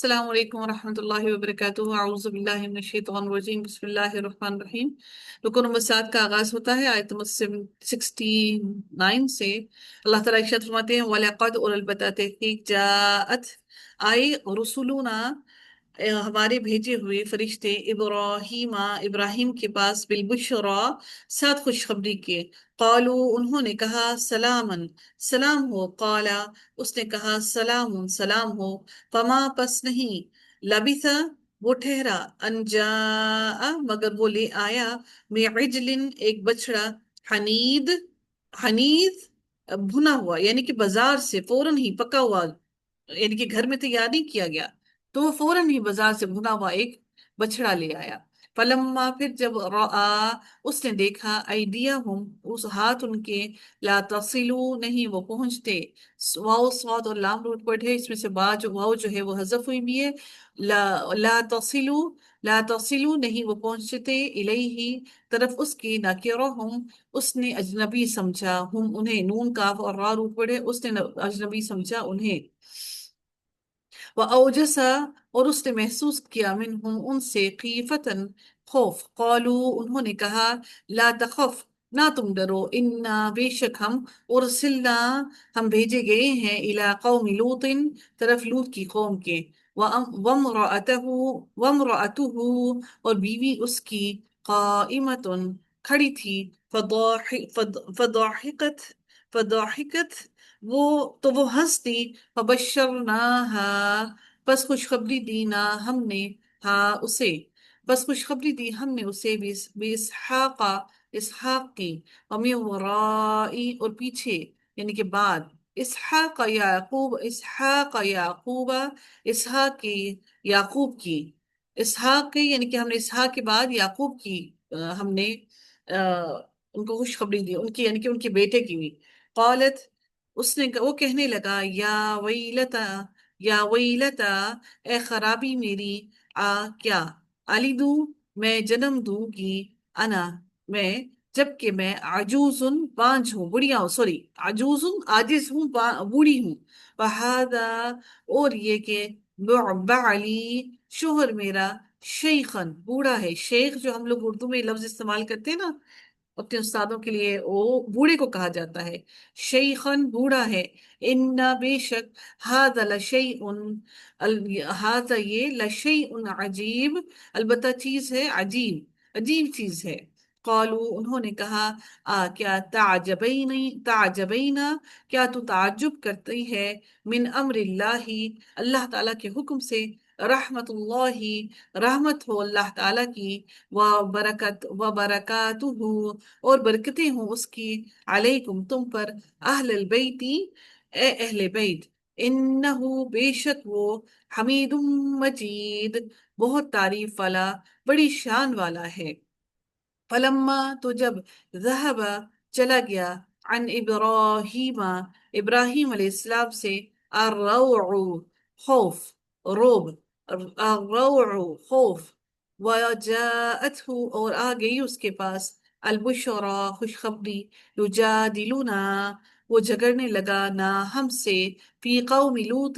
السلام علیکم ورحمۃ اللہ وبرکاتہ، اعوذ باللہ من الشیطان الرجیم، بسم اللہ الرحمن الرحیم۔ رکو نمبر 7 کا آغاز ہوتا ہے آیت نمبر 69 سے۔ اللہ تعالیٰ ارشاد فرماتے ہیں وَلَقَدْ اور البتہ تحقیق جاءت آئی رسولنا ہمارے بھیجے ہوئے فرشتے ابراہیم کے پاس بالبشرا ساتھ خوشخبری کے۔ قالو انہوں نے کہا سلامن سلام ہو، قالا اس نے کہا سلام سلام ہو، فما پس نہیں، لبثا وہ ٹھہرا، ان جاء مگر وہ لے آیا، بعجل ایک بچڑا، حنید حنید بھنا ہوا، یعنی کہ بازار سے فوراً ہی پکا ہوا، یعنی کہ گھر میں تیار نہیں کیا گیا، تو وہ فوراً ہی بازار سے بھنا ہوا ایک بچڑا لے آیا۔ فلما پھر جب رآ اس نے دیکھا، ایدیہم اس ہاتھ ان کے، لا تصلو نہیں وہ پہنچتے، واو صاد اور لام روٹ پڑ ہے، اس میں سے با جو واو جو ہے وہ حذف ہوئی بھی ہے، لا تصلو لا تصلو نہیں وہ پہنچتے، الیہ طرف اس کی، نکرہم اس نے اجنبی سمجھا، ہم انہیں، نون کاف اور را روٹ پڑ ہے، اس نے اجنبی سمجھا انہیں، وَأَوْجَسَ اور اس نے محسوس کیا منہم ان سے، خیفتن خوف، قالو انہوں نے کہا لا تخف نہ تم ڈرو، انا بے شک ہم، ارسلنا ہم بھیجے گئے ہیں، الی قوم لوط طرف لوط کی قوم کے، وَامْرَأَتُهُ اور بیوی اس کی، قائمتن کھڑی تھی، فضاحکت فضاحکت وہ ہنس دی، فبشرناہا پس خوشخبری دی نا ہم نے، ہاں اسے، بس خوشخبری دی ہم نے اسے، بِإِسْحَاقَ اسحاق کی، وَمِن وَرَاءِ اور پیچھے یعنی کہ بعد، اسحاق یعقوب اسحاق یعقوب اسحاق کی یعقوب کی، اسحاق کی یعنی کہ ہم نے اسحاق کے بعد یعقوب کی ہم نے ان کو خوشخبری دی، ان کی یعنی کہ ان کے بیٹے کی بھی۔ قالت اس نے وہ کہنے لگا، یا ویلتا اے خرابی میری، کیا الدو میں جنم دوں گی، انا میں، جبکہ میں عجوز بانجھ ہوں، بڑھیا ہوں، سوری عجوز عاجز ہوں، بوڑھی ہوں، وہذا اور یہ کہ بعلی شوہر میرا، شیخن بوڑھا ہے، شیخ جو ہم لوگ اردو میں لفظ استعمال کرتے ہیں نا اپنے استادوں کے لیے، وہ بوڑھے کو کہا جاتا ہے، شیخن بوڑھا ہے، ان بے شک، ہذا لشیء ہذا یہ، لشیء عجیب البتہ چیز ہے، عجیب عجیب چیز ہے۔ قالو انہوں نے کہا کیا تعجبینا کیا تو تعجب کرتی ہے، من امر اللہ اللہ تعالیٰ کے حکم سے، رحمت اللہ رحمت ہو اللہ تعالیٰ کی، و برکاتہ اور برکتیں ہوں اس کی، علیکم تم پر، اہل البیتی اے اہل بیت، انہو بے شک وہ، حمید مجید بہت تعریف والا، بڑی شان والا ہے۔ فلما تو جب، ذہب چلا گیا، عن ابراہیم ابراہیم علیہ السلام سے، الروع خوف، روب، الروع خوف، وجاءته اور آ گئی اس کے پاس، البشرا خوشخبری، یجادلونا وہ جھگڑنے لگا نا ہم سے، فی قوم لوط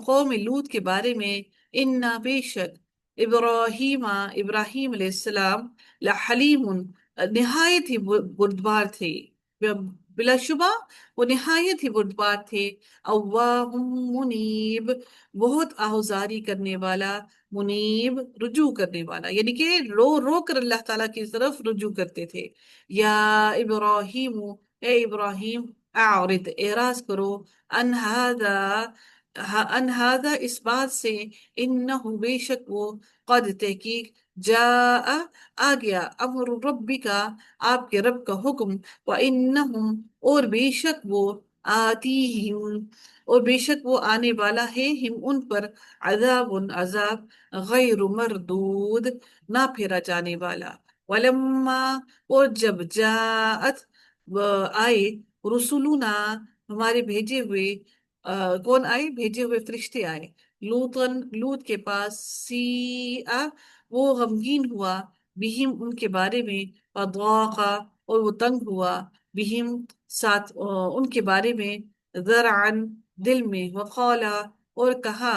قوم لوط کے بارے میں، انا بے شک، ابراہیم علیہ السلام، لحلیم نہایت ہی بردبار تھے، بلا شبہ وہ نہایت ہی بردبار تھے، اواہ منیب بہت آہوزاری کرنے والا، منیب رجوع کرنے والا، یعنی کہ رو رو کر اللہ تعالیٰ کی طرف رجوع کرتے تھے۔ یا ابراہیم اے ابراہیم، اعرض اعراض کرو، ان ہذا اس بات سے، انہو بے شک وہ، قد تحقیق، جاء آ گیا، امر ربک آپ کے رب کا حکم، وانہم اور بے شک وہ، آتیہم اور بے شک وہ آنے والا ہے، ہم ان پر، عذاب عذاب، غیر مردود نہ پھیرا جانے والا، ولما اور جب، جاءت آئے، رسولنا ہمارے بھیجے ہوئے، کون آئے، بھیجے ہوئے فرشتے آئے، لوط کے پاس، وہ غمگین ہوا، بہم ان کے بارے میں، وضاقا اور وہ تنگ ہوا، بہم ساتھ ان کے بارے میں، ذرعن دل میں، وقالا اور کہا،